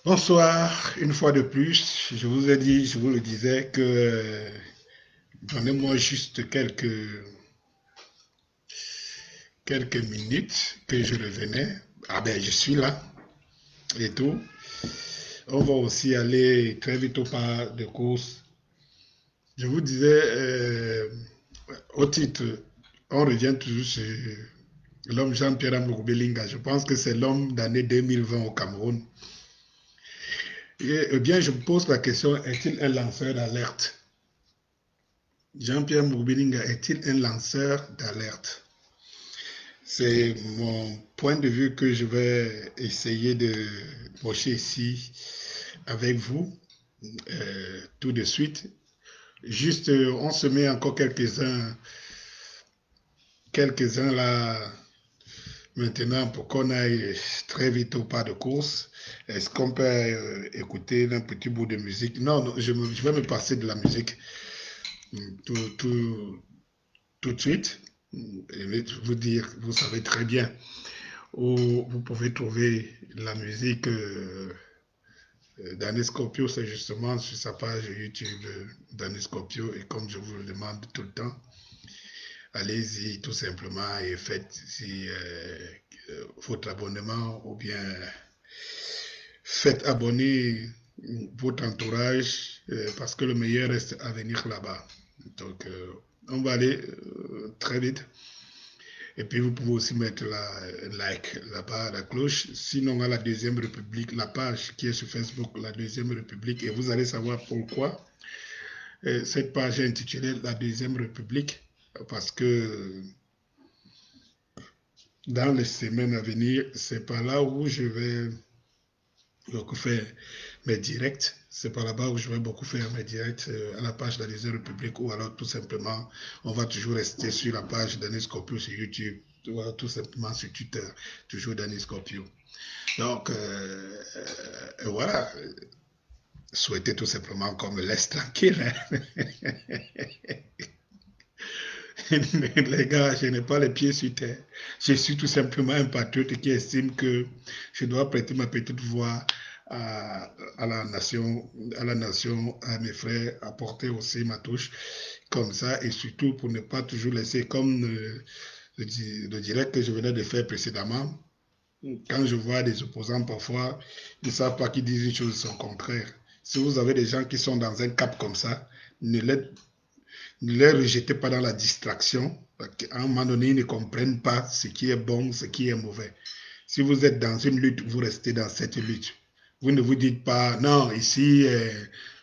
Bonsoir, une fois de plus, je vous ai dit, je vous le disais que donnez-moi juste quelques minutes que je revenais. Ah ben, je suis là et tout. On va aussi aller très vite au pas de course. Je vous disais, au titre, on revient toujours sur l'homme Jean-Pierre Amour Belinga. Je pense que c'est l'homme d'année 2020 au Cameroun. Eh bien, je me pose la question, est-il un lanceur d'alerte? Jean-Pierre Mourbilinga est-il un lanceur d'alerte? C'est mon point de vue que je vais essayer de brocher ici avec vous tout de suite. Juste, on se met encore quelques-uns là maintenant pour qu'on aille très vite au pas de course. Est-ce qu'on peut écouter un petit bout de musique? Non, non, je vais me passer de la musique tout, tout, tout de suite. Je vais vous dire, vous savez très bien où vous pouvez trouver la musique d'Anne Scorpio, c'est justement sur sa page YouTube d'Anne Scorpio. Et comme je vous le demande tout le temps, allez-y tout simplement et faites si, votre abonnement ou bien faites abonner votre entourage parce que le meilleur reste à venir là-bas. Donc, on va aller très vite. Et puis vous pouvez aussi mettre la like là-bas, la cloche. Sinon, à la Deuxième République, la page qui est sur Facebook, la Deuxième République, et vous allez savoir pourquoi. Cette page est intitulée La Deuxième République, parce que dans les semaines à venir, c'est par là où je vais beaucoup faire mes directs. C'est par là-bas où je vais beaucoup faire mes directs à la page de la Deuxième République, ou alors tout simplement, on va toujours rester sur la page d'Anis Scorpio sur YouTube, ou alors tout simplement sur Twitter, toujours d'Anis Scorpio. Donc, voilà, souhaiter tout simplement qu'on me laisse tranquille. Hein. Les gars, je n'ai pas les pieds sur terre. Je suis tout simplement un patriote qui estime que je dois prêter ma petite voix à la nation, à mes frères, apporter aussi ma touche comme ça, et surtout pour ne pas toujours laisser comme le direct que je venais de faire précédemment. Quand je vois des opposants parfois, ils ne savent pas qu'ils disent une chose son contraire. Si vous avez des gens qui sont dans un cap comme ça, ne les rejetez pas dans la distraction. À un moment donné, ils ne comprennent pas ce qui est bon, ce qui est mauvais. Si vous êtes dans une lutte, vous restez dans cette lutte. Vous ne vous dites pas, non, ici,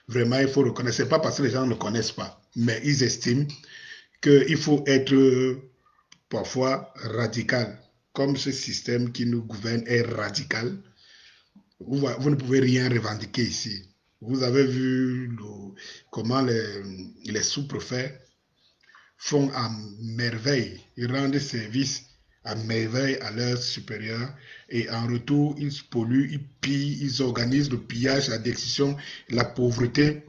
vraiment, il faut reconnaître. Ce n'est pas parce que les gens ne connaissent pas, mais ils estiment qu'il faut être parfois radical. Comme ce système qui nous gouverne est radical, vous ne pouvez rien revendiquer ici. Vous avez vu comment les sous-préfets font à merveille, ils rendent service à merveille à leurs supérieurs, et en retour, ils polluent, ils pillent, ils organisent le pillage, la destruction, la pauvreté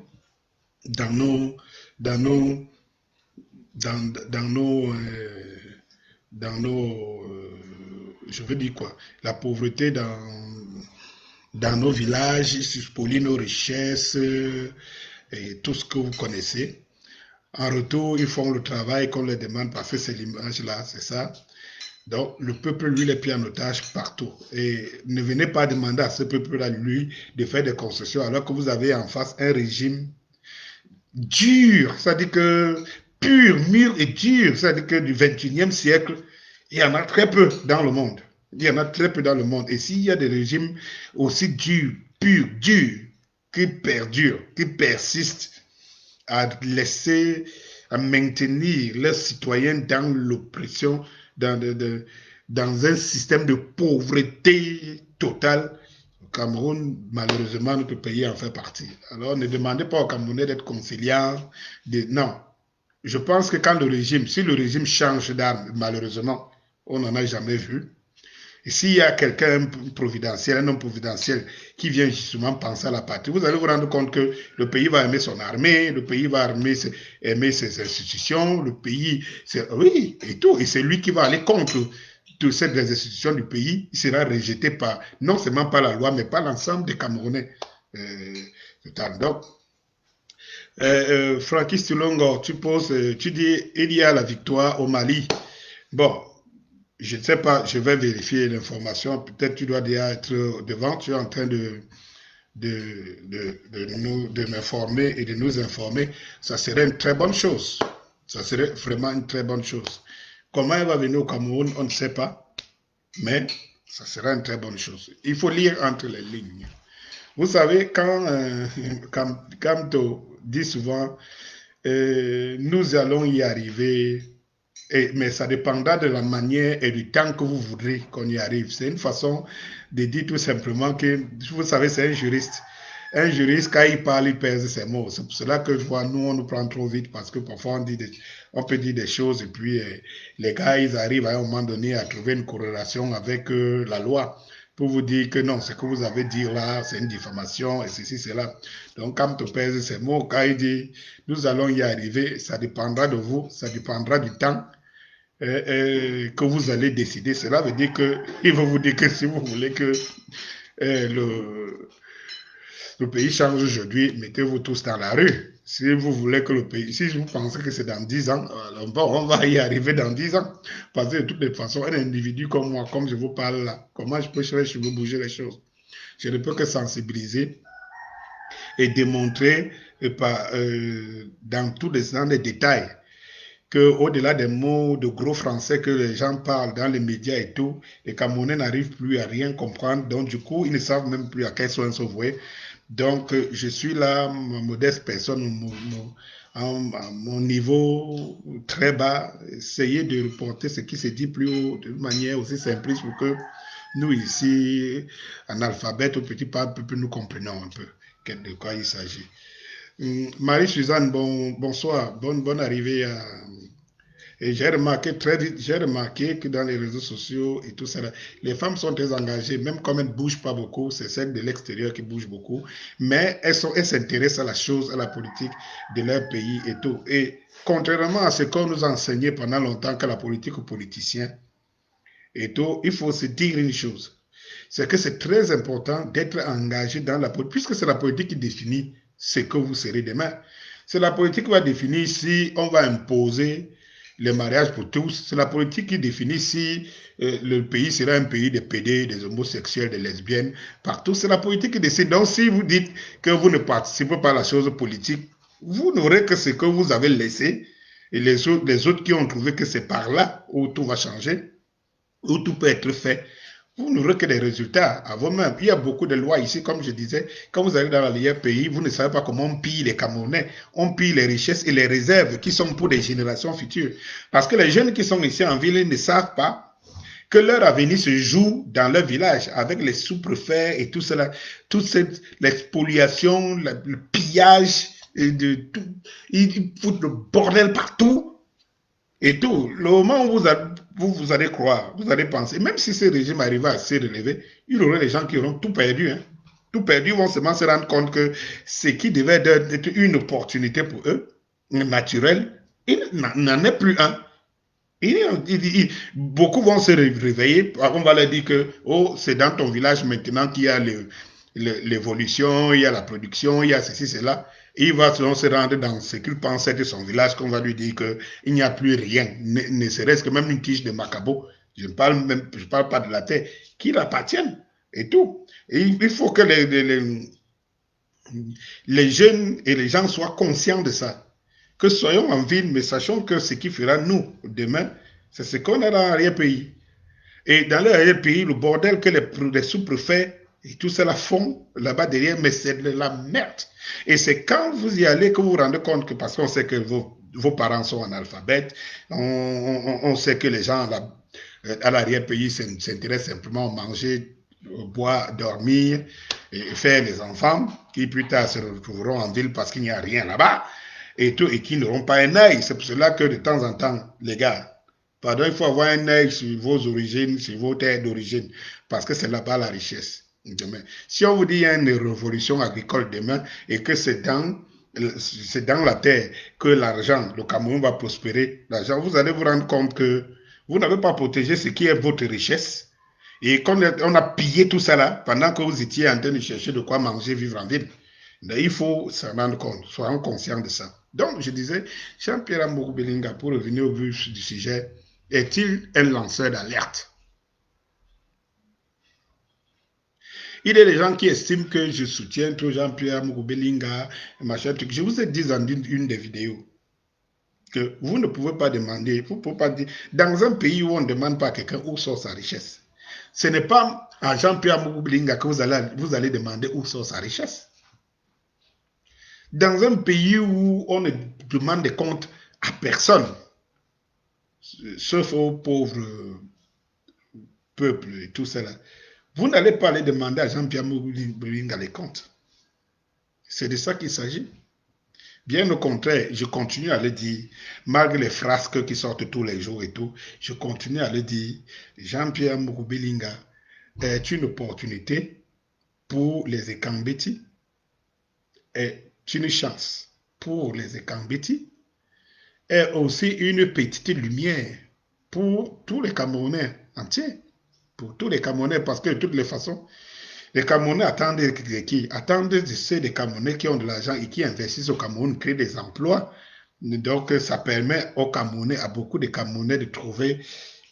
dans nos, dans nos, dans nos, je veux dire quoi, la pauvreté dans nos villages, ils spolient nos richesses et tout ce que vous connaissez. En retour, ils font le travail qu'on leur demande parce que c'est l'image là, c'est ça. Donc, le peuple, lui, les pris en otage partout. Et ne venez pas demander à ce peuple-là, lui, de faire des concessions alors que vous avez en face un régime dur, c'est-à-dire que pur, mûr et dur, c'est-à-dire que du 21e siècle, il y en a très peu dans le monde. Il y en a très peu dans le monde. Et s'il y a des régimes aussi durs, purs, durs, qui perdurent, qui persistent, à laisser, à maintenir leurs citoyens dans l'oppression, dans un système de pauvreté totale. Au Cameroun, malheureusement, notre pays en fait partie. Alors, ne demandez pas aux Camerounais d'être conciliants. Non. Je pense que quand le régime, si le régime change d'arme, malheureusement, on n'en a jamais vu, et s'il y a quelqu'un providentiel, un homme providentiel qui vient justement penser à la patrie, vous allez vous rendre compte que le pays va aimer son armée, le pays va aimer ses institutions, le pays, oui, et tout. Et c'est lui qui va aller contre toutes ces institutions du pays, il sera rejeté par, non seulement par la loi, mais par l'ensemble des Camerounais. Donc, Francky Stulongo, tu dis, il y a la victoire au Mali. Bon, je ne sais pas, je vais vérifier l'information. Peut-être tu dois déjà être devant, tu es en train de m'informer et de nous informer. Ça serait une très bonne chose. Ça serait vraiment une très bonne chose. Comment elle va venir au Cameroun, on ne sait pas, mais ça sera une très bonne chose. Il faut lire entre les lignes. Vous savez, quand on dit souvent, nous allons y arriver, mais ça dépendra de la manière et du temps que vous voudrez qu'on y arrive. C'est une façon de dire tout simplement que, vous savez, c'est un juriste. Un juriste, quand il parle, il pèse ses mots. C'est pour cela que je vois, nous, on nous prend trop vite parce que parfois on peut dire des choses et puis les gars, ils arrivent à un moment donné à trouver une corrélation avec la loi pour vous dire que non, ce que vous avez dit là, c'est une diffamation et ceci, cela. Donc, quand on pèse ses mots, quand il dit nous allons y arriver, ça dépendra de vous, ça dépendra du temps que vous allez décider. Cela veut dire que, il va vous dire que si vous voulez que le pays change aujourd'hui, mettez-vous tous dans la rue. Si vous voulez que le pays, si vous pensez que c'est dans 10 ans, on va y arriver dans 10 ans. Parce que de toutes les façons, un individu comme moi, comme je vous parle là, comment je peux bouger les choses? Je ne peux que sensibiliser et démontrer dans tous les détails qu'au-delà des mots de gros français que les gens parlent dans les médias et tout, les Camerounais n'arrivent plus à rien comprendre. Donc, du coup, ils ne savent même plus à quel soin se vouer. Donc, je suis là, ma modeste personne, à mon niveau très bas, essayer de reporter ce qui se dit plus haut de manière aussi simpliste pour que nous, ici, analphabètes, au petit pas, nous comprenions un peu de quoi il s'agit. Marie-Suzanne, bonsoir, bonne arrivée à... Et j'ai remarqué que dans les réseaux sociaux et tout ça, les femmes sont très engagées, même comme elles ne bougent pas beaucoup, c'est celles de l'extérieur qui bougent beaucoup, mais elles s'intéressent à la chose, à la politique de leur pays et tout. Et contrairement à ce qu'on nous a enseigné pendant longtemps que la politique aux politiciens et tout, il faut se dire une chose, c'est que c'est très important d'être engagé dans la politique, puisque c'est la politique qui définit ce que vous serez demain. C'est la politique qui va définir si on va imposer le mariage pour tous. C'est la politique qui définit si le pays sera un pays de PD, des homosexuels, des lesbiennes, partout. C'est la politique qui décide. Donc, si vous dites que vous ne participez pas à la chose politique, vous n'aurez que ce que vous avez laissé. Et les autres qui ont trouvé que c'est par là où tout va changer, où tout peut être fait, vous n'aurez que des résultats à vous-même. Il y a beaucoup de lois ici, comme je disais, quand vous allez dans l'arrière pays, vous ne savez pas comment on pille les Camerounais, on pille les richesses et les réserves qui sont pour des générations futures. Parce que les jeunes qui sont ici en ville ne savent pas que leur avenir se joue dans leur village, avec les sous-préfets et tout cela, toute cette l'expoliation, le pillage, et de tout, ils foutent le bordel partout. Et tout, le moment où vous allez croire, vous allez penser, même si ce régime arrivait à se relever, il y aura des gens qui auront tout perdu. Hein. Tout perdu, vont seulement se rendre compte que ce qui devait être une opportunité pour eux, naturelle, il n'en est plus un. Beaucoup vont se réveiller, on va leur dire que oh, c'est dans ton village maintenant qu'il y a l'évolution, il y a la production, il y a ceci, cela. Il va se rendre dans ce qu'il pense être son village, qu'on va lui dire qu'il n'y a plus rien, ne serait-ce que même une tige de macabo. Je ne parle pas de la terre, qui l'appartienne et tout. Et il faut que les jeunes et les gens soient conscients de ça. Que soyons en ville, mais sachons que ce qui fera nous demain, c'est ce qu'on a dans l'arrière-pays. Et dans l'arrière-pays, le bordel que les sous-préfets et tout cela font là-bas derrière, mais c'est de la merde. Et c'est quand vous y allez que vous vous rendez compte que, parce qu'on sait que vos parents sont analphabètes, on sait que les gens à l'arrière-pays s'intéressent simplement à manger, boire, dormir, et faire les enfants, qui plus tard se retrouveront en ville parce qu'il n'y a rien là-bas, et tout, et qui n'auront pas un œil. C'est pour cela que de temps en temps, les gars, pardon, il faut avoir un œil sur vos origines, sur vos terres d'origine, parce que c'est là-bas la richesse. Demain. Si on vous dit qu'il y a une révolution agricole demain et que c'est dans la terre que l'argent, le Cameroun va prospérer, l'argent, vous allez vous rendre compte que Vous n'avez pas protégé ce qui est votre richesse. Et quand on a pillé tout ça là, pendant que vous étiez en train de chercher de quoi manger, vivre en ville, il faut s'en rendre compte, soyons conscients de ça. Donc, je disais, Jean-Pierre Amourou Belinga, pour revenir au but du sujet, est-il un lanceur d'alerte? Il y a des gens qui estiment que je soutiens trop Jean-Pierre Amourou Belinga, machin truc. Je vous ai dit dans une des vidéos que vous ne pouvez pas demander, vous ne pouvez pas dire, dans un pays où on ne demande pas à quelqu'un où sort sa richesse, ce n'est pas à Jean-Pierre Amourou Belinga que vous allez demander où sort sa richesse. Dans un pays où on ne demande des comptes à personne, sauf aux pauvres peuples et tout cela, vous n'allez pas aller demander à Jean-Pierre Belinga les comptes. C'est de ça qu'il s'agit. Bien au contraire, je continue à le dire, malgré les frasques qui sortent tous les jours et tout, je continue à le dire, Jean-Pierre Belinga est une opportunité pour les Ekambeti, est une chance pour les Ekambeti, est aussi une petite lumière pour tous les Camerounais entiers. Pour tous les Camerounais, parce que de toutes les façons, les Camerounais attendent qui? Attendent de ceux des Camerounais qui ont de l'argent et qui investissent au Cameroun, créent des emplois. Donc, ça permet aux Camerounais, à beaucoup de Camerounais de trouver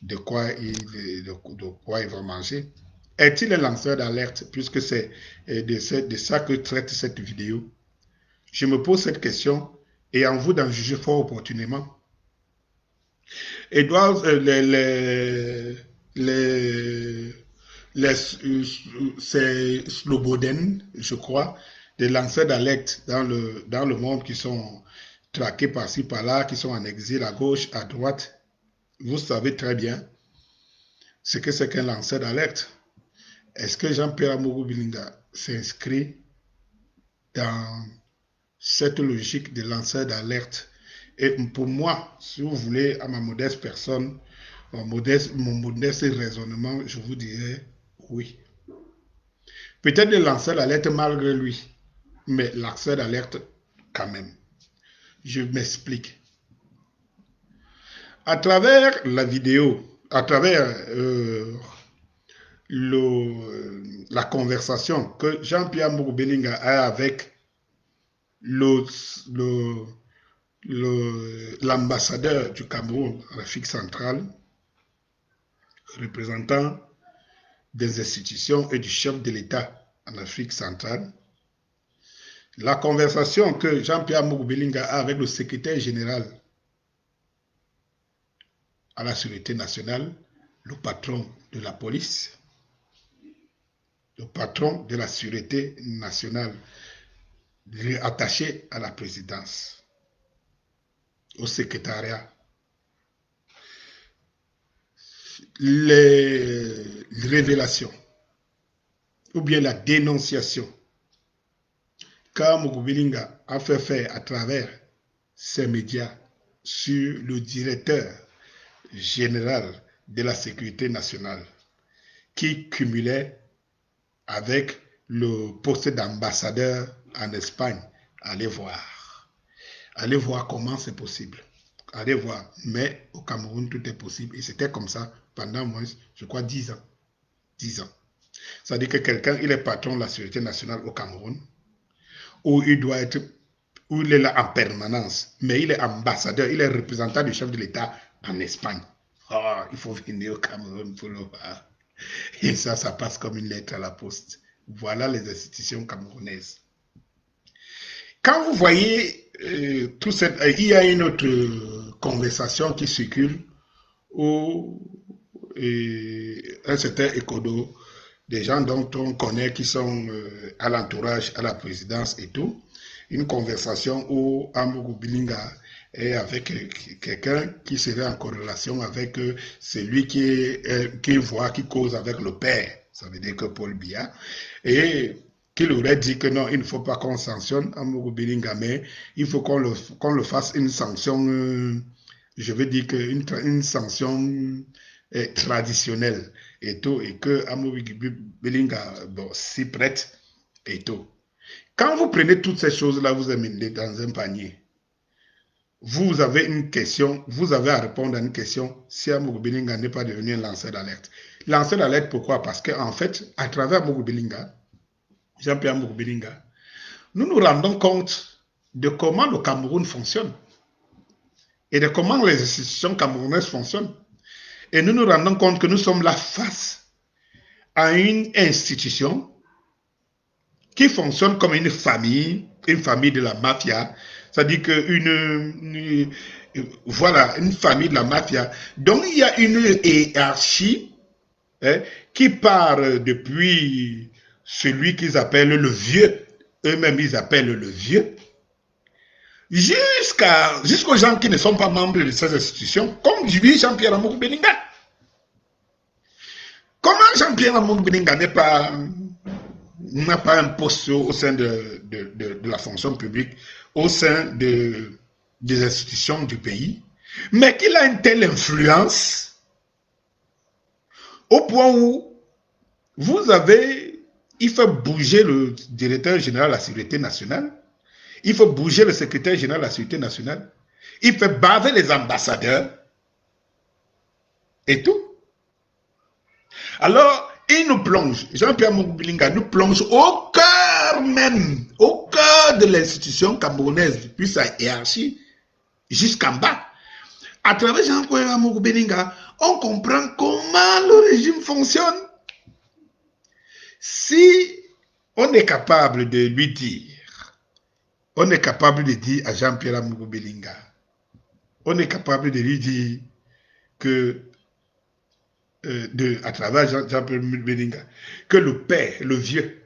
de quoi ils vont manger. Est-il un lanceur d'alerte, puisque c'est de ça que traite cette vidéo? Je me pose cette question et en vous d'en juger fort opportunément. Edouard, c'est Sloboden, je crois, des lanceurs d'alerte dans le monde qui sont traqués par-ci, par-là, qui sont en exil à gauche, à droite. Vous savez très bien ce que c'est qu'un lanceur d'alerte. Est-ce que Jean-Pierre Amourou Belinga s'inscrit dans cette logique de lanceur d'alerte? Et pour moi, si vous voulez, à ma modeste personne, mon modeste raisonnement, je vous dirais oui. Peut-être le lanceur d'alerte malgré lui, mais lanceur d'alerte quand même. Je m'explique. À travers la vidéo, à travers la conversation que Jean-Pierre Belinga a avec l'ambassadeur du Cameroun en Afrique centrale, représentant des institutions et du chef de l'État en Afrique centrale, la conversation que Jean-Pierre Belinga a avec le secrétaire général à la sécurité nationale, le patron de la police, le patron de la sécurité nationale, attaché à la présidence, au secrétariat. Les révélations ou bien la dénonciation qu'Amourou Belinga a fait faire à travers ces médias sur le directeur général de la sécurité nationale qui cumulait avec le poste d'ambassadeur en Espagne. Allez voir. Allez voir comment c'est possible. Allez voir. Mais au Cameroun, tout est possible. Et c'était comme ça pendant moins, je crois, 10 ans. 10 ans. Ça veut dire que quelqu'un, il est patron de la sécurité nationale au Cameroun, où il doit être, où il est là en permanence, mais il est ambassadeur, il est représentant du chef de l'État en Espagne. Oh, il faut venir au Cameroun pour le voir. Et ça passe comme une lettre à la poste. Voilà les institutions camerounaises. Quand vous voyez tout cette... il y a une autre conversation qui circule où un certain Ekodo, des gens dont on connaît qui sont à l'entourage, à la présidence et tout, une conversation où Amourou Belinga est avec quelqu'un qui serait en corrélation avec celui qui voit, qui cause avec le père, ça veut dire que Paul Biya, et qu'il aurait dit que non, il ne faut pas qu'on sanctionne Amourou Belinga, mais il faut qu'on le fasse une sanction, je veux dire une sanction traditionnelle et tout, et que Amourou Belinga s'y prête et tout. Quand vous prenez toutes ces choses-là, vous les mettez dans un panier. vous avez une question, vous avez à répondre à une question si Amogo Belinga n'est pas devenu un lanceur d'alerte. Lanceur d'alerte, pourquoi? Parce qu'en fait, à travers Amogo Belinga, Jean-Pierre Amogo Belinga, nous nous rendons compte de comment le Cameroun fonctionne et de comment les institutions camerounaises fonctionnent. Et nous nous rendons compte que nous sommes là face à une institution qui fonctionne comme une famille de la mafia. C'est-à-dire qu'une voilà, une famille de la mafia. Donc il y a une hiérarchie qui part depuis celui qu'ils appellent le vieux, eux-mêmes ils appellent le vieux, jusqu'aux gens qui ne sont pas membres de ces institutions, comme dit Jean-Pierre Amogo Belinga. Comment Jean-Pierre Amogo Belinga n'a pas un poste au sein de la fonction publique, au sein des institutions du pays, mais qu'il a une telle influence au point où il faut bouger le directeur général de la sécurité nationale, il faut bouger le secrétaire général de la sécurité nationale, il fait baver les ambassadeurs et tout. Alors, il nous plonge, Jean-Pierre Amogo Belinga nous plonge au cœur même, au cœur de l'institution camerounaise, depuis sa hiérarchie jusqu'en bas. À travers Jean-Pierre Amogo Belinga, on comprend comment le régime fonctionne. Si on est capable de lui dire, on est capable de dire à Jean-Pierre Amogo Belinga, on est capable de lui dire que à travers Jean-Pierre Belinga, que le père, le vieux,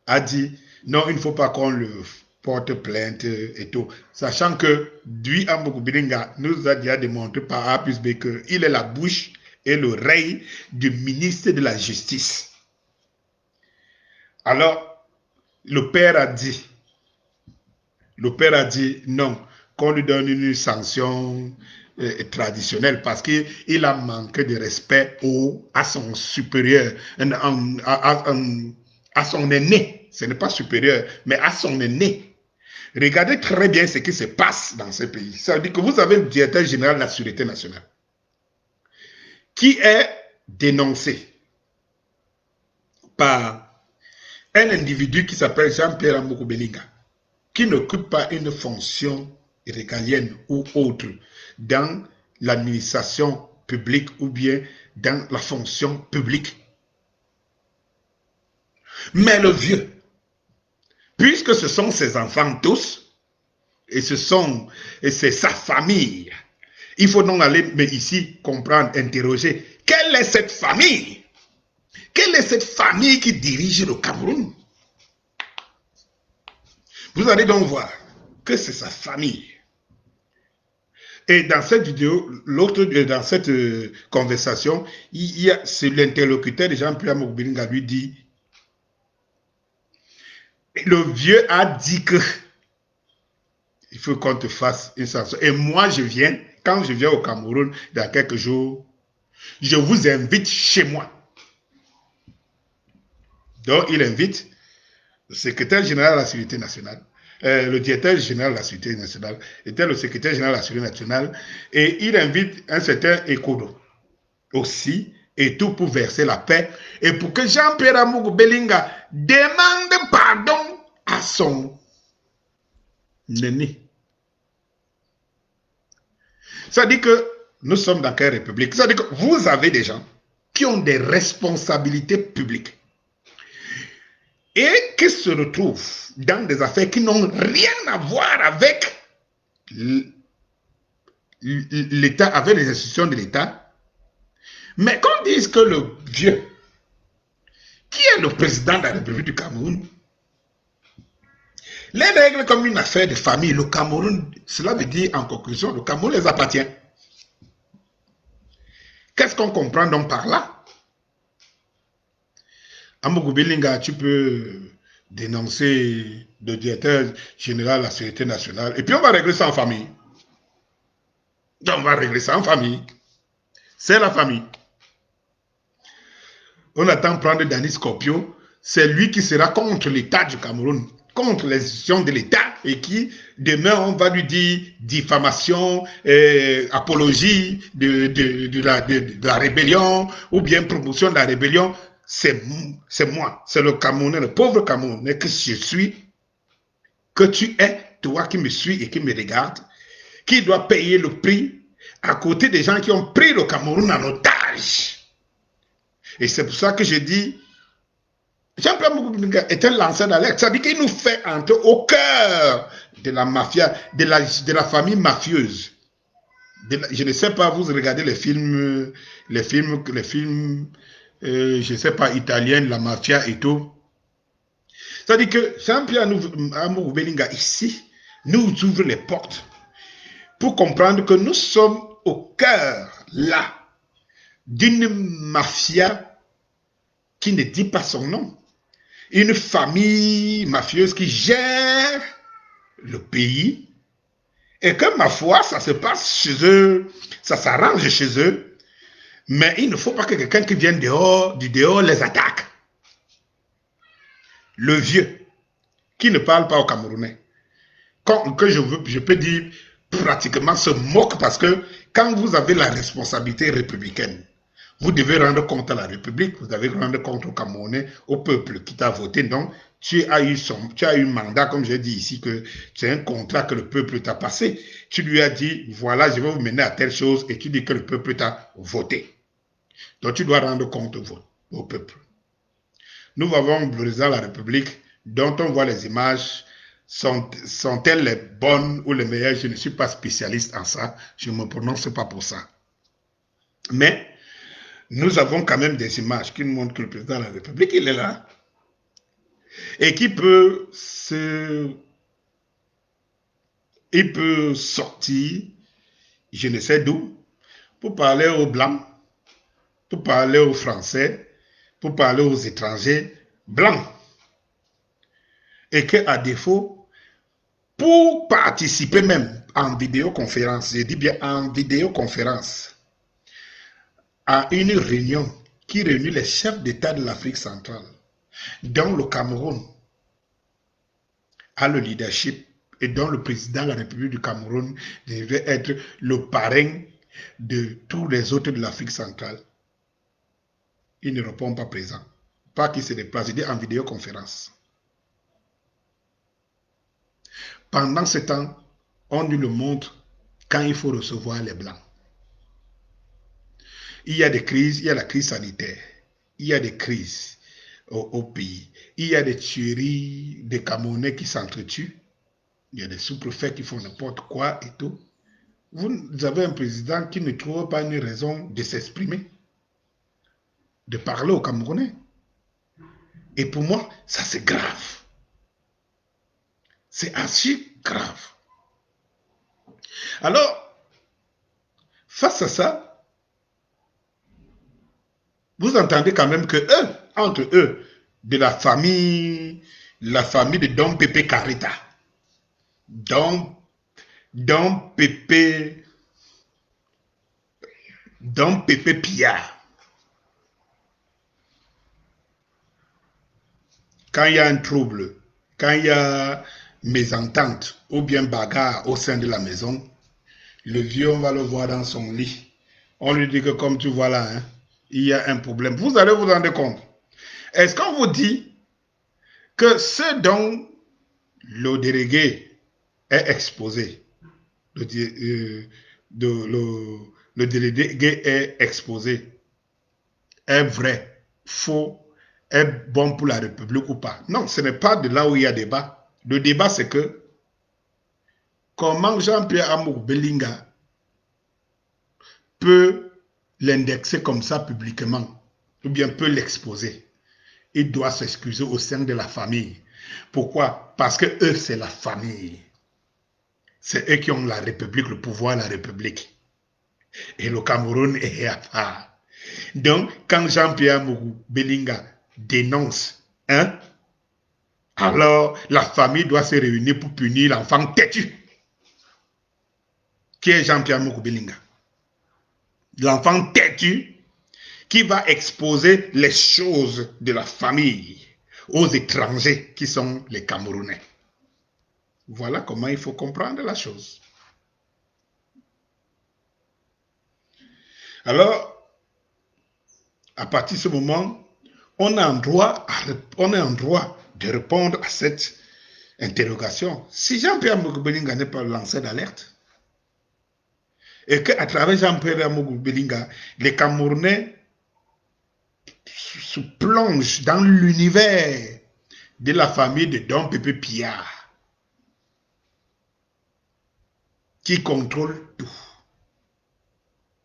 a dit non, il ne faut pas qu'on le porte plainte et tout. Sachant que lui, Amogo Belinga, nous a déjà démontré par A plus B qu'il est la bouche et l'oreille du ministre de la Justice. Alors, le père a dit non, qu'on lui donne une sanction traditionnelle parce qu'il a manqué de respect à son supérieur, à son aîné. Ce n'est pas supérieur, mais à son aîné. Regardez très bien ce qui se passe dans ce pays. Ça veut dire que vous avez le directeur général de la Sûreté nationale qui est dénoncé par un individu qui s'appelle Jean-Pierre Amogo Belinga, qui n'occupe pas une fonction régalienne ou autre dans l'administration publique ou bien dans la fonction publique. Mais le vieux, puisque ce sont ses enfants tous, et c'est sa famille, il faut donc aller mais ici comprendre, interroger, quelle est cette famille? Quelle est cette famille qui dirige le Cameroun? Vous allez donc voir que c'est sa famille. Et dans cette vidéo, dans cette conversation, c'est l'interlocuteur de Jean-Pierre Amogo Belinga lui dit, le vieux a dit que il faut qu'on te fasse une sanction. Et moi, quand je viens au Cameroun dans quelques jours, je vous invite chez moi. Donc, il invite le secrétaire général de la Sécurité nationale, le directeur général de la Sécurité nationale, était le secrétaire général de la Sécurité nationale, et il invite un certain Ekodo aussi, et tout pour verser la paix, et pour que Jean-Pierre Amogo Belinga demande pardon à son aîné. Ça dit que nous sommes dans quelle république? Ça dit que vous avez des gens qui ont des responsabilités publiques et qui se retrouvent dans des affaires qui n'ont rien à voir avec l'État, avec les institutions de l'État. Mais qu'on dise que le vieux, qui est le président de la République du Cameroun, les règles comme une affaire de famille, le Cameroun, cela veut dire en conclusion, le Cameroun les appartient. Qu'est-ce qu'on comprend donc par là? Amogo Belinga, tu peux dénoncer le directeur général de la Sécurité nationale et puis on va régler ça en famille. On va régler ça en famille. C'est la famille. On attend prendre Denis Scorpio, c'est lui qui sera contre l'État du Cameroun. contre les institutions de l'État et qui, demain, on va lui dire diffamation, apologie de la rébellion ou bien promotion de la rébellion, c'est moi, c'est le Camerounais, le pauvre Camerounais que je suis, que tu es, toi qui me suis et qui me regarde, qui doit payer le prix à côté des gens qui ont pris le Cameroun en otage. Et c'est pour ça que je dis, Jean-Pierre Moukoubinga est un lanceur d'alerte. Ça veut dire qu'il nous fait entrer au cœur de la mafia, de la famille mafieuse. Je ne sais pas, vous regardez les films, je ne sais pas, italiens, la mafia et tout. Ça veut dire que Jean-Pierre Moukoubinga ici nous ouvre les portes pour comprendre que nous sommes au cœur, là, d'une mafia qui ne dit pas son nom. Une famille mafieuse qui gère le pays et que, ma foi, ça se passe chez eux, ça s'arrange chez eux, mais il ne faut pas que quelqu'un qui vienne du dehors les attaque. Le vieux, qui ne parle pas au Camerounais, que je peux dire pratiquement se moque parce que quand vous avez la responsabilité républicaine, vous devez rendre compte à la République, vous devez rendre compte au Camerounais, au peuple qui t'a voté. Donc, tu as eu un mandat, comme j'ai dit ici, que c'est un contrat que le peuple t'a passé. Tu lui as dit, voilà, je vais vous mener à telle chose, et tu dis que le peuple t'a voté. Donc, tu dois rendre compte au peuple. Nous avons le président de la République, dont on voit les images. Sont-elles les bonnes ou les meilleures? Je ne suis pas spécialiste en ça. Je ne me prononce pas pour ça. Mais, nous avons quand même des images qui nous montrent que le président de la République, il est là. Et qui peut sortir, je ne sais d'où, pour parler aux Blancs, pour parler aux Français, pour parler aux étrangers blancs. Et qu'à défaut, pour participer même en vidéoconférence, je dis bien en vidéoconférence, à une réunion qui réunit les chefs d'État de l'Afrique centrale, dont le Cameroun a le leadership et dont le président de la République du Cameroun devrait être le parrain de tous les autres de l'Afrique centrale. Il ne répond pas présent. Pas qu'il se déplace, il dit en vidéoconférence. Pendant ce temps, on nous le montre quand il faut recevoir les Blancs. Il y a des crises, il y a la crise sanitaire, il y a des crises au pays, il y a des tueries, des Camerounais qui s'entretuent, il y a des sous-préfets qui font n'importe quoi et tout. Vous avez un président qui ne trouve pas une raison de s'exprimer, de parler aux Camerounais. Et pour moi, ça c'est grave. C'est assez grave. Alors, face à ça, vous entendez quand même que eux, entre eux, de la famille de Dom Pépé Carita, Dom Pépé Pillard, quand il y a un trouble, quand il y a mésentente ou bien bagarre au sein de la maison, le vieux, on va le voir dans son lit. On lui dit que comme tu vois là, hein, il y a un problème. Vous allez vous rendre compte. Est-ce qu'on vous dit que ce dont le délégué est exposé, le délégué est exposé, est vrai, faux, est bon pour la République ou pas? Non, ce n'est pas de là où il y a débat. Le débat, c'est que comment Jean-Pierre Amour-Bellinga peut l'indexer comme ça publiquement, ou bien peut l'exposer. Il doit s'excuser au sein de la famille. Pourquoi? Parce que eux, c'est la famille. C'est eux qui ont la République, le pouvoir de la République. Et le Cameroun est à part. Donc, quand Jean-Pierre Bellinga dénonce, hein, alors la famille doit se réunir pour punir l'enfant têtu. Qui est Jean-Pierre Bellinga? L'enfant têtu qui va exposer les choses de la famille aux étrangers qui sont les Camerounais. Voilà comment il faut comprendre la chose. Alors, à partir de ce moment, on est en droit de répondre à cette interrogation. Si Jean-Pierre Moukoubelinga n'est pas lancé d'alerte, et qu'à travers Jean-Pierre Moukoubelinga, les Camerounais se plongent dans l'univers de la famille de Dom Pépé Piat, qui contrôle tout.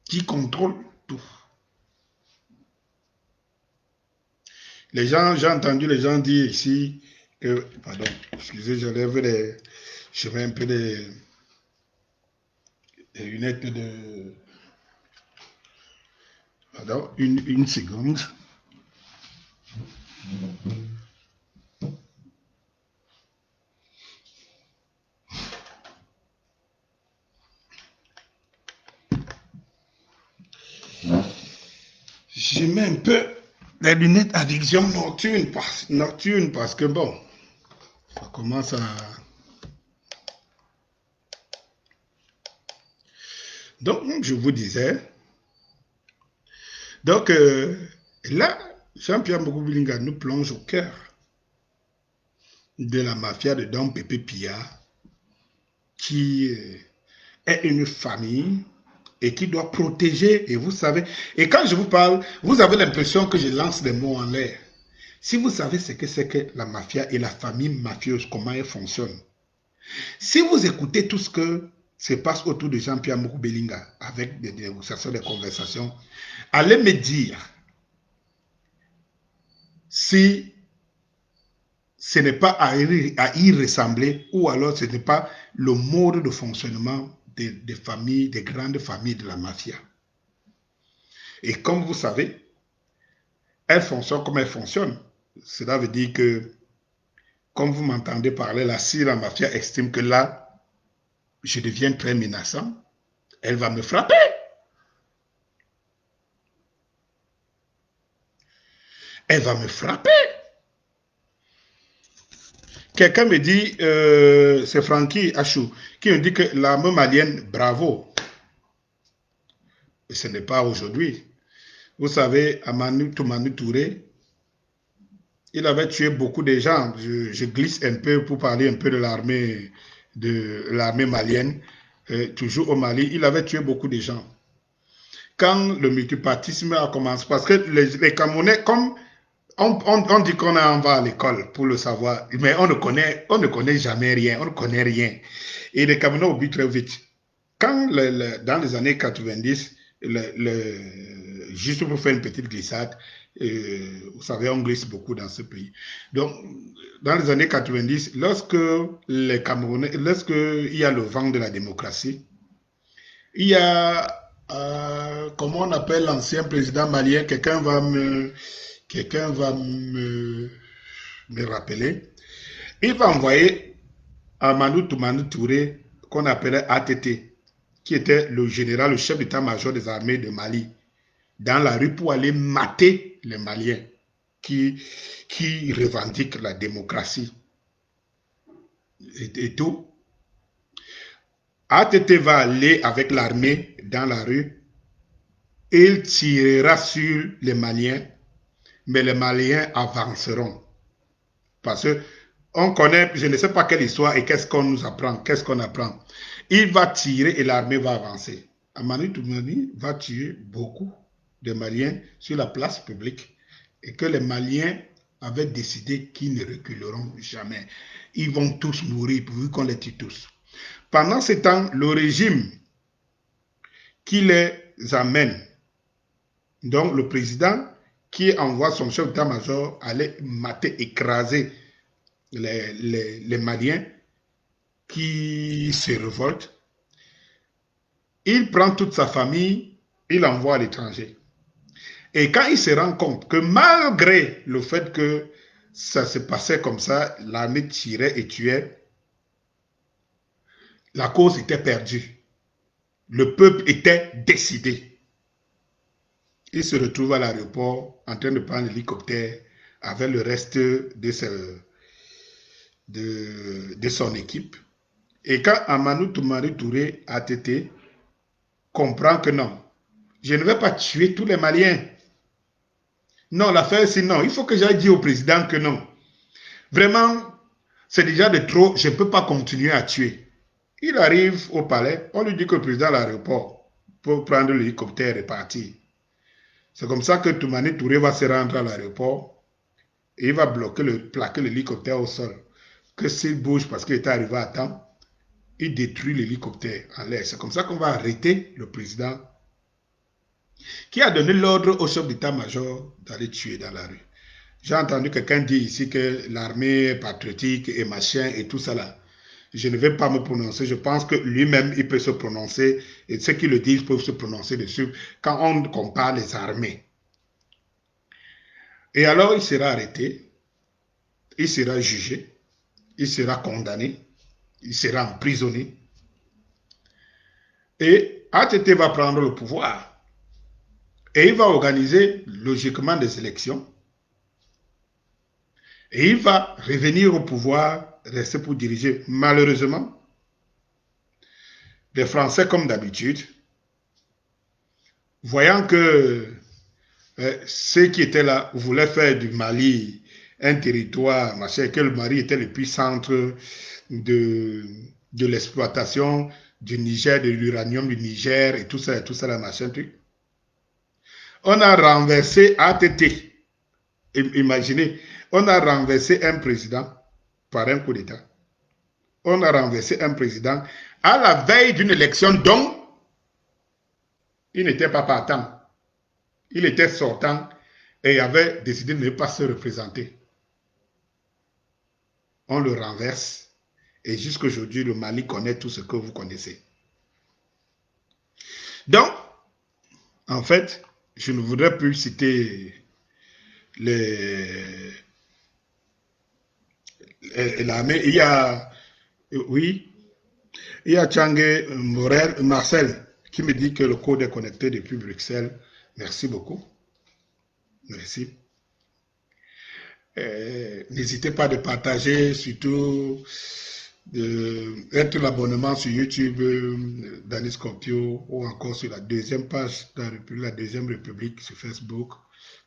Qui contrôle tout. Les gens, j'ai entendu les gens dire ici que, pardon, excusez, je mets un peu des lunettes de, pardon, une seconde. Je mets un peu les lunettes à vision nocturne parce que bon, ça commence à... Donc, je vous disais, donc là, Jean-Pierre Moukoubelinga nous plonge au cœur de la mafia de Dom Pépé Piat, qui est une famille et qui doit protéger, et vous savez, et quand je vous parle, vous avez l'impression que je lance des mots en l'air. Si vous savez ce que c'est que la mafia et la famille mafieuse, comment elle fonctionne, si vous écoutez tout ce que se passe autour de Jean-Pierre Moukoubelinga avec des négociations, des conversations, allez me dire si ce n'est pas à y ressembler ou alors ce n'est pas le mode de fonctionnement des familles, des grandes familles de la mafia. Et comme vous savez, elle fonctionne comme elle fonctionne. Cela veut dire que, comme vous m'entendez parler là, si la mafia estime que là, je deviens très menaçant, elle va me frapper. Elle va me frapper. Quelqu'un me dit, c'est Francky Achou, qui me dit que l'armée malienne, bravo. Et ce n'est pas aujourd'hui. Vous savez, Amanou Toumani Touré, il avait tué beaucoup de gens. Je glisse un peu pour parler un peu de l'armée malienne. Toujours au Mali, il avait tué beaucoup de gens. Quand le multipartisme a commencé, parce que les Camerounais, comme on dit qu'on en va à l'école pour le savoir, mais on ne connaît jamais rien, on ne connaît rien. Et les Camerounais oublient très vite. Quand dans les années 90, juste pour faire une petite glissade, vous savez, on glisse beaucoup dans ce pays. Donc, dans les années 90, lorsque les Camerounais, lorsqu'il y a le vent de la démocratie, il y a, comment on appelle l'ancien président malien, quelqu'un va me rappeler. Il va envoyer Amadou Toumani Touré, qu'on appelait ATT, qui était le général, le chef d'état-major des armées de Mali, dans la rue pour aller mater les Maliens qui revendiquent la démocratie et tout. ATT va aller avec l'armée dans la rue et il tirera sur les Maliens, mais les Maliens avanceront. Parce que on connaît, je ne sais pas quelle histoire et qu'est-ce qu'on nous apprend, qu'est-ce qu'on apprend. Il va tirer et l'armée va avancer. Amadou Toumani va tuer beaucoup de Maliens sur la place publique et que les Maliens avaient décidé qu'ils ne reculeront jamais. Ils vont tous mourir pourvu qu'on les tue tous. Pendant ce temps, le régime qui les amène, donc le président qui envoie son chef d'état-major aller mater, écraser les Maliens qui se révoltent, il prend toute sa famille, il l'envoie à l'étranger. Et quand il se rend compte que malgré le fait que ça se passait comme ça, l'armée tirait et tuait, la cause était perdue. Le peuple était décidé. Il se retrouve à l'aéroport en train de prendre l'hélicoptère avec le reste de, son équipe. Et quand Amanou Toumani Touré ATT comprend que non, je ne vais pas tuer tous les Maliens. Non, l'affaire c'est non. Il faut que j'aille dire au président que non. Vraiment, c'est déjà de trop. Je ne peux pas continuer à tuer. Il arrive au palais. On lui dit que le président à l'aéroport peut prendre l'hélicoptère et partir. C'est comme ça que Toumani Touré va se rendre à l'aéroport et il va plaquer l'hélicoptère au sol. Que s'il bouge parce qu'il est arrivé à temps, il détruit l'hélicoptère en l'air. C'est comme ça qu'on va arrêter le président qui a donné l'ordre au chef d'état-major d'aller tuer dans la rue. J'ai entendu quelqu'un dire ici que l'armée patriotique et machin et tout ça là. Je ne vais pas me prononcer. Je pense que lui-même, il peut se prononcer. Et ceux qui le disent peuvent se prononcer dessus quand on compare les armées. Et alors, il sera arrêté. Il sera jugé. Il sera condamné. Il sera emprisonné. Et ATT va prendre le pouvoir. Et il va organiser logiquement des élections. Et il va revenir au pouvoir, rester pour diriger. Malheureusement, les Français, comme d'habitude, voyant que ceux qui étaient là voulaient faire du Mali un territoire, machin, que le Mali était le puissance de l'exploitation du Niger, de l'uranium du Niger et tout ça, la machin, truc. On a renversé ATT. Imaginez, on a renversé un président par un coup d'État. On a renversé un président à la veille d'une élection dont il n'était pas partant. Il était sortant et avait décidé de ne pas se représenter. On le renverse et jusqu'à aujourd'hui, le Mali connaît tout ce que vous connaissez. Donc, en fait, je ne voudrais plus citer l'armée. Il y a, oui, il y a Tchangé Marcel qui me dit que le code est connecté depuis Bruxelles. Merci beaucoup. Merci. N'hésitez pas de partager, surtout être l'abonnement sur YouTube Danis Scorpio ou encore sur la deuxième page de la deuxième République sur Facebook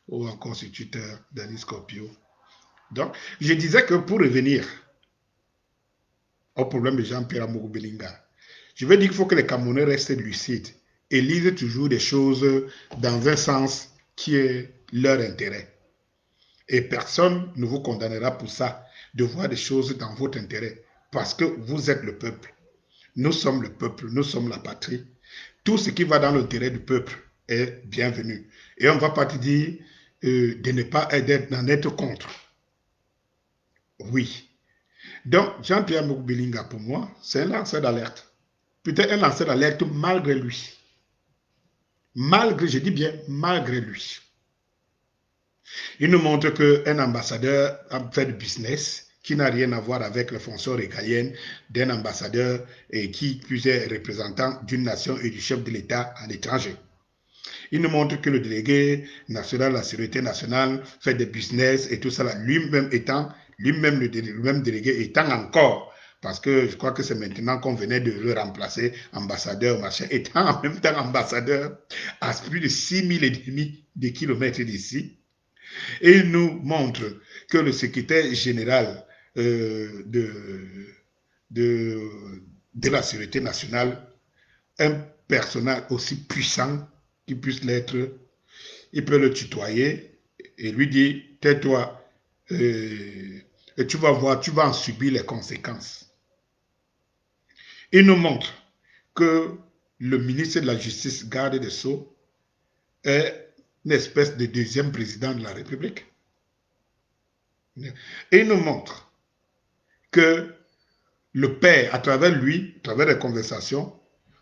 ou encore sur Twitter Danis Scorpio. Donc, je disais que pour revenir au problème de Jean-Pierre Amourou Belinga, je veux dire qu'il faut que les Camerounais restent lucides et lisent toujours des choses dans un sens qui est leur intérêt. Et personne ne vous condamnera pour ça, de voir des choses dans votre intérêt, parce que vous êtes le peuple. Nous sommes le peuple, nous sommes la patrie. Tout ce qui va dans l'intérêt du peuple est bienvenu. Et on ne va pas te dire de ne pas d'en être contre. Oui. Donc, Jean-Pierre Belinga, pour moi, c'est un lanceur d'alerte. Peut-être un lanceur d'alerte malgré lui. Malgré, je dis bien, malgré lui. Il nous montre qu'un ambassadeur a fait du business qui n'a rien à voir avec les fonctions régaliennes d'un ambassadeur et qui plus est représentant d'une nation et du chef de l'État à l'étranger. Il nous montre que le délégué national de la sécurité nationale fait des business et tout ça, lui-même le même délégué étant encore, parce que je crois que c'est maintenant qu'on venait de le remplacer, ambassadeur, machin, étant en même temps ambassadeur à plus de 6,5 kilomètres d'ici. Et il nous montre que le secrétaire général de la sécurité nationale, un personnage aussi puissant qu'il puisse l'être, il peut le tutoyer et lui dire, tais-toi, et tu vas voir, tu vas en subir les conséquences. Il nous montre que le ministre de la Justice, garde des Sceaux, est une espèce de deuxième président de la République. Et il nous montre que le père, à travers lui, à travers les conversations,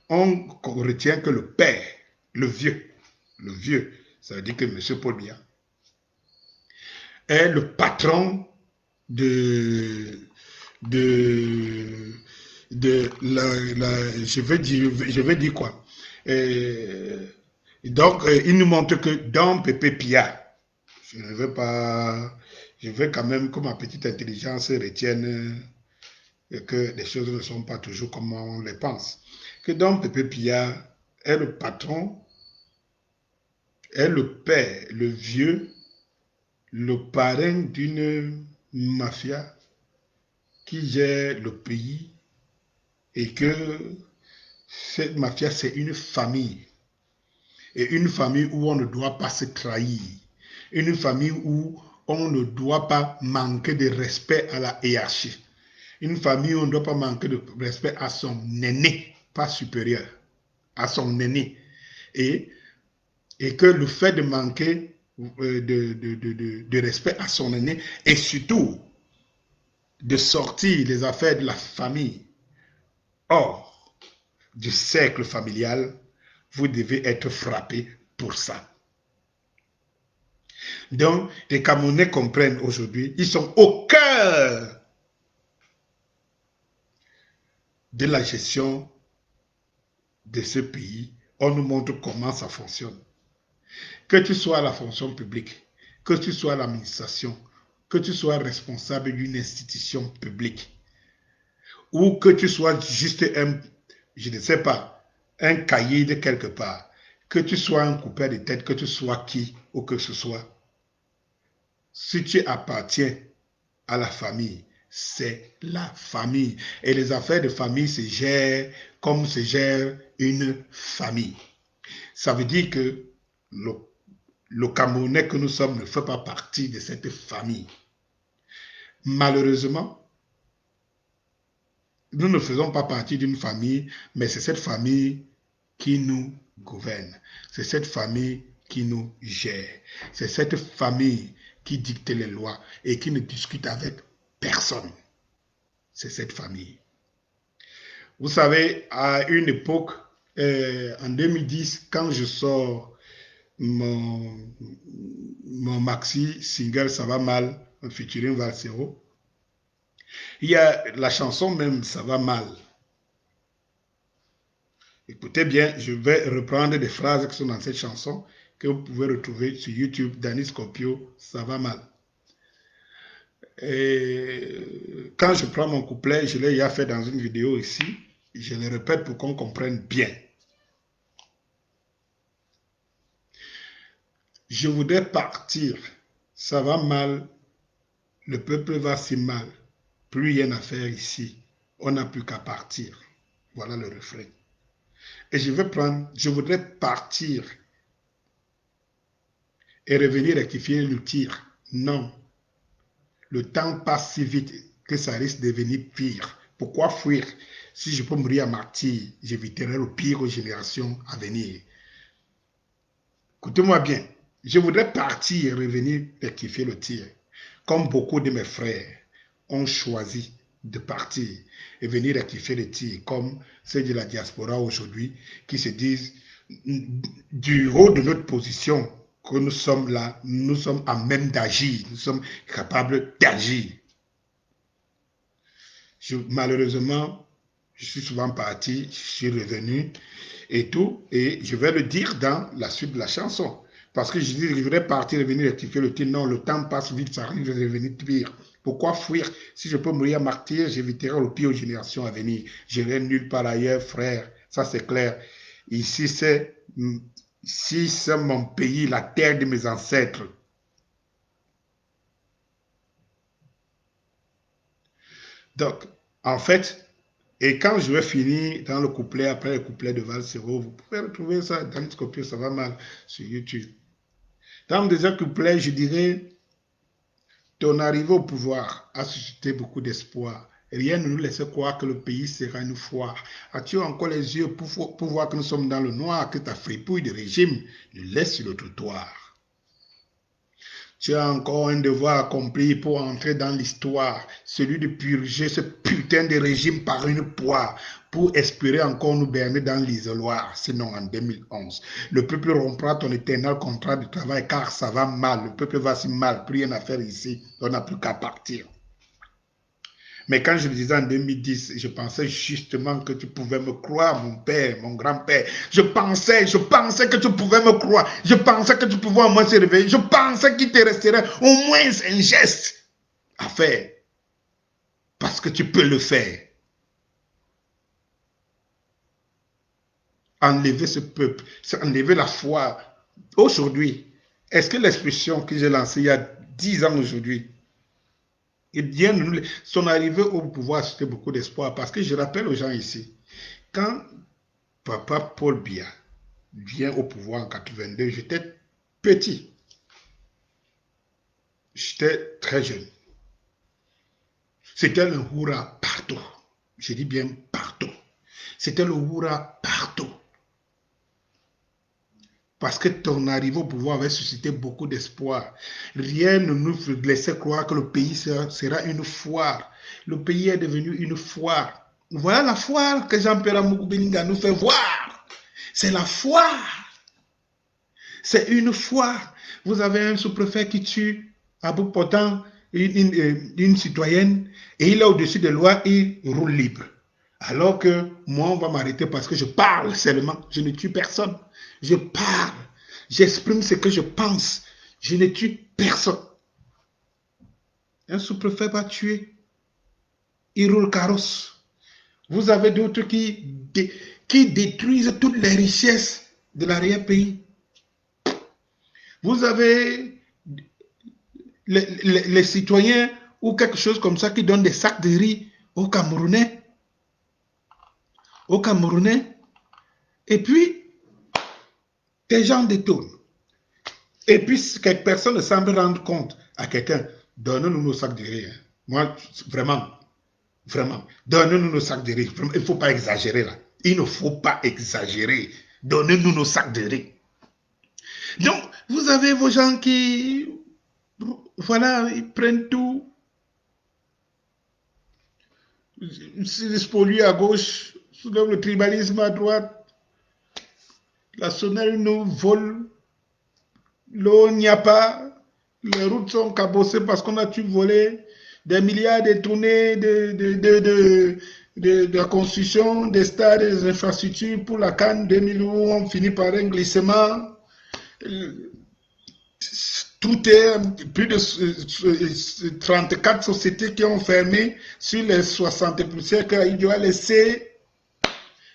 on retient que le père, le vieux, ça veut dire que M. Paul Biya, est le patron je vais dire quoi. Donc, il nous montre que dans Pépé Pia, je ne veux pas je veux quand même que ma petite intelligence retienne que les choses ne sont pas toujours comme on les pense. Que donc Pépé Pia est le patron, est le père, le vieux, le parrain d'une mafia qui gère le pays et que cette mafia, c'est une famille. Et une famille où on ne doit pas se trahir. Une famille où on ne doit pas manquer de respect à la hiérarchie. Une famille où on ne doit pas manquer de respect à son aîné, pas supérieur, à son aîné. Et, et que le fait de manquer de respect à son aîné et surtout de sortir les affaires de la famille hors du cercle familial, vous devez être frappé pour ça. Donc, les Camerounais comprennent aujourd'hui, ils sont au cœur de la gestion de ce pays. On nous montre comment ça fonctionne. Que tu sois à la fonction publique, que tu sois à l'administration, que tu sois responsable d'une institution publique, ou que tu sois juste un, je ne sais pas, un cahier de quelque part, que tu sois un coupeur de tête, que tu sois qui ou que ce soit, si tu appartiens à la famille, c'est la famille. Et les affaires de famille se gèrent comme se gère une famille. Ça veut dire que le Camerounais que nous sommes ne fait pas partie de cette famille. Malheureusement, nous ne faisons pas partie d'une famille, mais c'est cette famille qui nous gouverne. C'est cette famille qui nous gère. C'est cette famille qui dicte les lois et qui ne discute avec personne. C'est cette famille. Vous savez, à une époque, en 2010, quand je sors mon maxi single Ça va mal, featuring Valsero, il y a la chanson même Ça va mal. Écoutez bien, je vais reprendre des phrases qui sont dans cette chanson que vous pouvez retrouver sur YouTube, Danny Scorpio, Ça va mal. Et quand je prends mon couplet, je l'ai déjà fait dans une vidéo ici, je le répète pour qu'on comprenne bien. Je voudrais partir, ça va mal, le peuple va si mal, plus rien à faire ici, on n'a plus qu'à partir. Voilà le refrain. Et je voudrais partir et revenir rectifier le tir. Non, le temps passe si vite que ça risque de devenir pire. Pourquoi fuir? Si je peux mourir à martyr, j'éviterai le pire aux générations à venir. Écoutez-moi bien, je voudrais partir et revenir rectifier le tir. Comme beaucoup de mes frères ont choisi de partir et venir rectifier le tir, comme ceux de la diaspora aujourd'hui qui se disent du haut de notre position que nous sommes là, nous sommes à même d'agir, nous sommes capables d'agir. Malheureusement, je suis souvent parti, je suis revenu et tout, et je vais le dire dans la suite de la chanson. Parce que je dis, je voudrais partir et venir rectifier le tir. Non, le temps passe vite, ça arrive de devenir pire. Pourquoi fuir? Si je peux mourir martyr, j'éviterai le pire aux générations à venir. Je n'irai nulle part ailleurs, frère. Ça, c'est clair. Ici, c'est mon pays, la terre de mes ancêtres. Donc, en fait, et quand je vais finir dans le couplet, après le couplet de Valsero, vous pouvez retrouver ça dans le Scorpio, ça va mal sur YouTube. Dans le deuxième couplet, je dirais, ton arrivée au pouvoir a suscité beaucoup d'espoir. Rien ne nous laisse croire que le pays sera une foire. As-tu encore les yeux pour voir que nous sommes dans le noir, que ta fripouille de régime nous laisse sur le trottoir? Tu as encore un devoir accompli pour entrer dans l'histoire, celui de purger ce putain de régime par une poire, pour espérer encore nous berner dans l'isoloir, sinon en 2011. Le peuple rompra ton éternel contrat de travail car ça va mal, le peuple va si mal, plus rien à faire ici, on n'a plus qu'à partir. Mais quand je le disais en 2010, je pensais justement que tu pouvais me croire, mon père, mon grand-père. Je pensais que tu pouvais me croire. Je pensais que tu pouvais au moins se réveiller. Je pensais qu'il te resterait au moins un geste à faire. Parce que tu peux le faire. Enlever ce peuple, c'est enlever la foi. Aujourd'hui, est-ce que l'expression que j'ai lancée il y a 10 ans aujourd'hui, et bien, son arrivée au pouvoir, c'était beaucoup d'espoir. Parce que je rappelle aux gens ici, quand papa Paul Biya vient au pouvoir en 82, j'étais petit. J'étais très jeune. C'était le hurrah partout. Je dis bien partout. C'était le hurrah partout. Parce que ton arrivée au pouvoir avait suscité beaucoup d'espoir. Rien ne nous laissait croire que le pays sera une foire. Le pays est devenu une foire. Voilà la foire que Jean-Pierre Amougou Belinga nous fait voir. C'est la foire. C'est une foire. Vous avez un sous-préfet qui tue à bout portant une citoyenne et il est au-dessus des lois, il roule libre. Alors que moi, on va m'arrêter parce que je parle seulement. Je ne tue personne. Je parle. J'exprime ce que je pense. Je ne tue personne. Un sous-préfet va tuer. Il roule carrosse. Vous avez d'autres qui détruisent toutes les richesses de l'arrière-pays. Vous avez les citoyens ou quelque chose comme ça qui donnent des sacs de riz aux Camerounais. Aux Camerounais. Et puis, des gens détournent. Et puis, quelques personnes ne semblent rendre compte à quelqu'un. Donnez-nous nos sacs de riz. Moi, vraiment, donnez-nous nos sacs de riz. Il ne faut pas exagérer là. Il ne faut pas exagérer. Donnez-nous nos sacs de riz. Donc, vous avez vos gens qui, voilà, ils prennent tout. Ils se spolient à gauche, soulèvent le tribalisme à droite. La sonnelle nous vole. L'eau n'y a pas. Les routes sont cabossées parce qu'on a tout volé. Des milliards détournés de la construction des stades et des infrastructures pour la CAN 2000 où on finit par un glissement. Tout est plus de 34 sociétés qui ont fermé sur les 60 poussières qu'il doit laisser.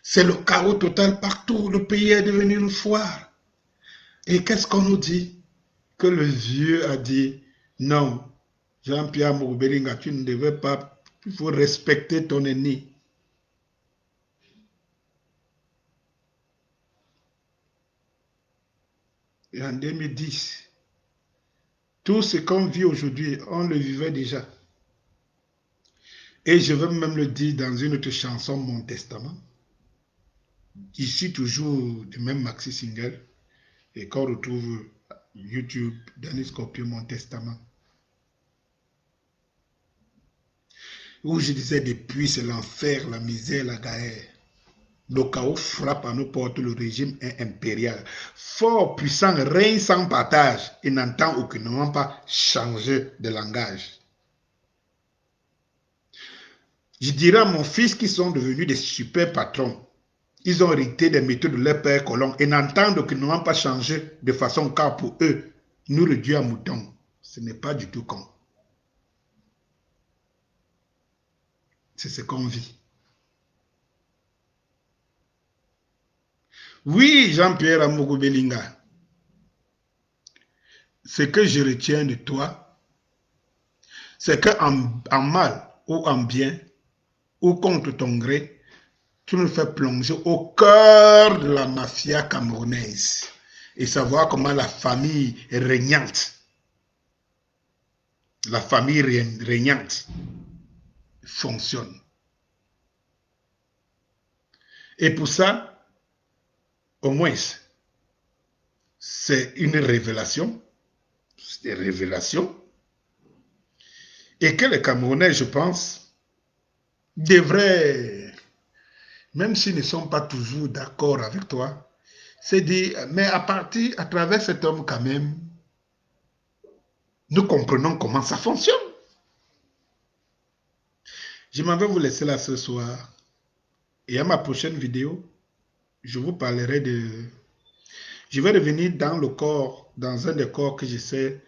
C'est le chaos total partout. Le pays est devenu une foire. Et qu'est-ce qu'on nous dit? Que le vieux a dit, non, Jean-Pierre Amougou Belinga, tu ne devais pas, il faut respecter ton ennemi. Et en 2010, tout ce qu'on vit aujourd'hui, on le vivait déjà. Et je veux même le dire dans une autre chanson, Mon Testament. Ici, toujours du même maxi single, et qu'on retrouve YouTube, Denis Scorpio, Mon Testament. Où je disais depuis, c'est l'enfer, la misère, la galère. Le chaos frappe à nos portes, le régime est impérial. Fort, puissant, règne sans partage et n'entend aucunement pas changer de langage. Je dirais à mon fils qu'ils sont devenus des super patrons. Ils ont hérité des méthodes de leur père colon et n'entendent aucunement pas changer de façon car pour eux, nous réduire à moutons, ce n'est pas du tout con. C'est ce qu'on vit. Oui, Jean-Pierre Amougou Belinga, ce que je retiens de toi, c'est qu'en mal ou en bien, ou contre ton gré, tu nous fais plonger au cœur de la mafia camerounaise et savoir comment la famille régnante, fonctionne. Et pour ça, au moins, c'est une révélation. C'est des révélations. Et que les Camerounais, je pense, devraient, même s'ils ne sont pas toujours d'accord avec toi, c'est dire, mais à travers cet homme quand même, nous comprenons comment ça fonctionne. Je m'en vais vous laisser là ce soir. Et à ma prochaine vidéo, je vous parlerai de... Je vais revenir dans le corps, dans un des corps que j'essaie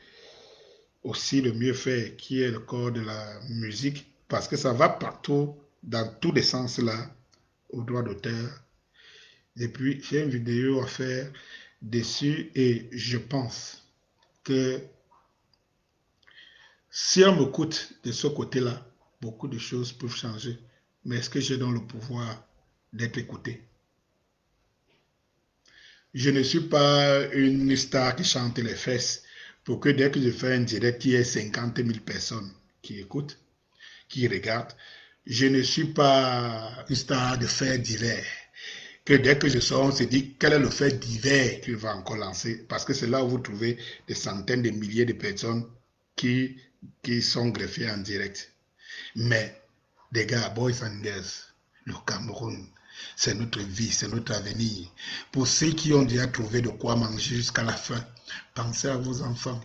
aussi le mieux faire, qui est le corps de la musique, parce que ça va partout, dans tous les sens là, au droit d'auteur. Et puis, j'ai une vidéo à faire dessus et je pense que si on m'écoute de ce côté-là, beaucoup de choses peuvent changer. Mais est-ce que j'ai donc le pouvoir d'être écouté? Je ne suis pas une star qui chante les fesses pour que dès que je fais un direct, il y ait 50 000 personnes qui écoutent, qui regardent. Je ne suis pas une star de faits divers. Que dès que je sors, on se dit quel est le fait divers qu'il va encore lancer. Parce que c'est là où vous trouvez des centaines de milliers de personnes qui, qui sont greffées en direct. Mais, les gars, boys and girls, le Cameroun, c'est notre vie, c'est notre avenir. Pour ceux qui ont déjà trouvé de quoi manger jusqu'à la fin, pensez à vos enfants.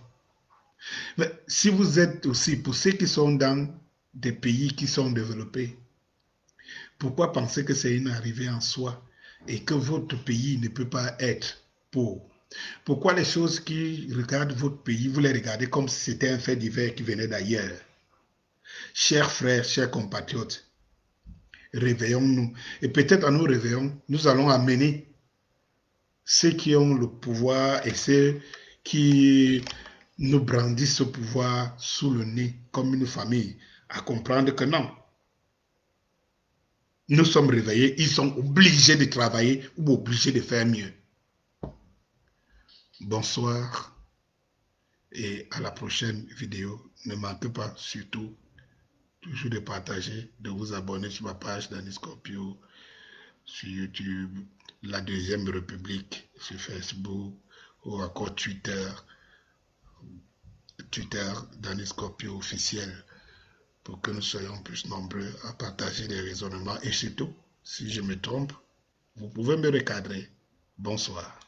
Mais si vous êtes aussi, pour ceux qui sont dans des pays qui sont développés, pourquoi penser que c'est une arrivée en soi et que votre pays ne peut pas être pauvre? Pourquoi les choses qui regardent votre pays, vous les regardez comme si c'était un fait divers qui venait d'ailleurs? Chers frères, chers compatriotes, réveillons-nous. Et peut-être en nous réveillant, nous allons amener ceux qui ont le pouvoir et ceux qui nous brandissent ce pouvoir sous le nez comme une famille à comprendre que non, nous sommes réveillés, ils sont obligés de travailler ou obligés de faire mieux. Bonsoir et à la prochaine vidéo. Ne manquez pas surtout toujours de partager, de vous abonner sur ma page Danny Scorpio, sur YouTube, la Deuxième République, sur Facebook ou encore Twitter, Danny Scorpio officiel, pour que nous soyons plus nombreux à partager des raisonnements et surtout, si je me trompe, vous pouvez me recadrer. Bonsoir.